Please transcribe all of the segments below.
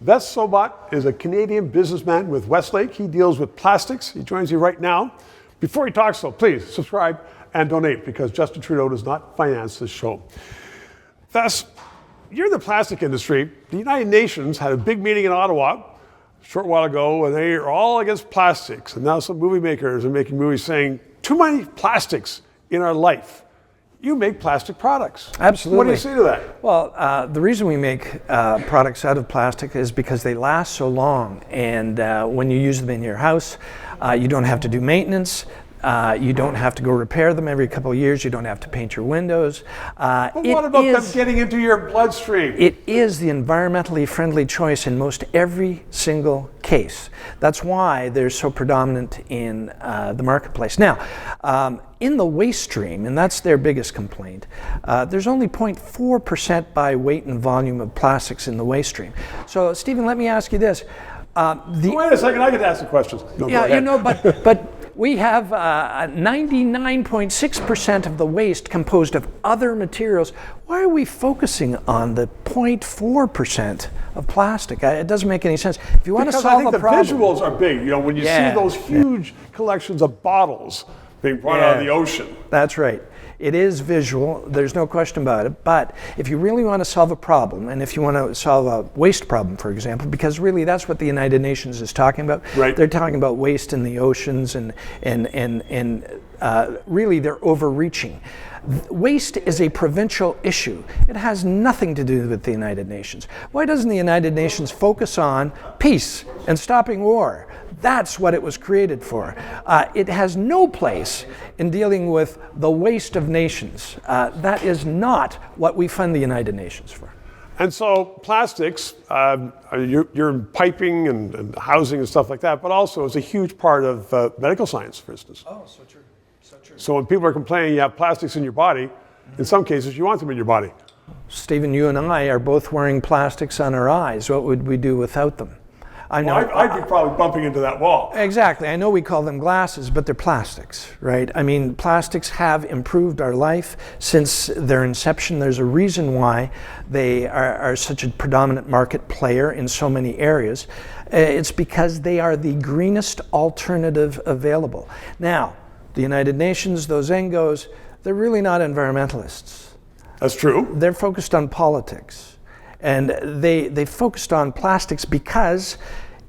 Ves Sobot is a Canadian businessman with Westlake. He deals with plastics. He joins you right now. Before he talks, though, please subscribe and donate because Justin Trudeau does not finance this show. Ves, you're in the plastic industry. The United Nations had a big meeting in Ottawa a short while ago, and they are all against plastics. And now some movie makers are making movies saying, too many plastics in our life. You make plastic products. Absolutely. What do you say to that? Well, the reason we make products out of plastic is because they last so long. And when you use them in your house, you don't have to do maintenance. You don't have to go repair them every couple of years. You don't have to paint your windows. But what about them getting into your bloodstream? It is the environmentally friendly choice in most every single case. That's why they're so predominant in the marketplace. Now, in the waste stream, and that's their biggest complaint, there's only 0.4% by weight and volume of plastics in the waste stream. So, Stephen, let me ask you this. Wait a second, I get to ask the questions. No, yeah, you know, but we have 99.6% of the waste composed of other materials. Why are we focusing on the 0.4% of plastic? It doesn't make any sense. If you want to solve a problem, the visuals are big. You know, when you see those huge collections of bottles being brought out of the ocean. That's right. It is visual, there's no question about it, but if you really want to solve a problem, and if you want to solve a waste problem, for example, because really that's what the United Nations is talking about. Right. They're talking about waste in the oceans and really they're overreaching. Waste is a provincial issue. It has nothing to do with the United Nations. Why doesn't the United Nations focus on peace and stopping war? That's what it was created for. It has no place in dealing with the waste of nations. That is not what we fund the United Nations for. And so plastics, you're in piping and housing and stuff like that, but also it's a huge part of medical science, for instance. Oh, so true. So true. So when people are complaining you have plastics in your body, in some cases you want them in your body. Stephen, you and I are both wearing plastics on our eyes. What would we do without them? I know. Well, I'd be probably bumping into that wall. Exactly. I know we call them glasses, but they're plastics, right? I mean, plastics have improved our life since their inception. There's a reason why they are such a predominant market player in so many areas. It's because they are the greenest alternative available. Now, the United Nations, those NGOs, they're really not environmentalists. That's true. They're focused on politics. And they focused on plastics because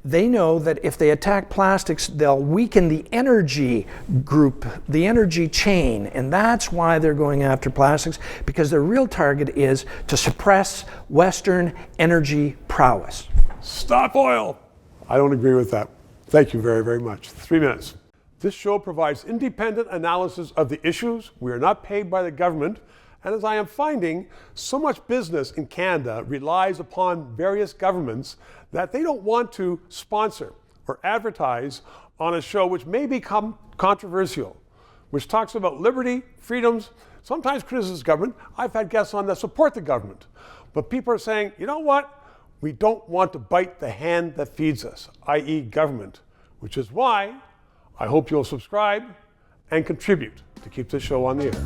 they know that if they attack plastics, they'll weaken the energy group, the energy chain. And that's why they're going after plastics, because their real target is to suppress Western energy prowess. Stop oil. I don't agree with that. Thank you very, very much. 3 minutes. This show provides independent analysis of the issues. We are not paid by the government. And as I am finding, so much business in Canada relies upon various governments that they don't want to sponsor or advertise on a show which may become controversial, which talks about liberty, freedoms, sometimes criticizes government. I've had guests on that support the government. But people are saying, you know what? We don't want to bite the hand that feeds us, i.e. government, which is why I hope you'll subscribe and contribute to keep this show on the air.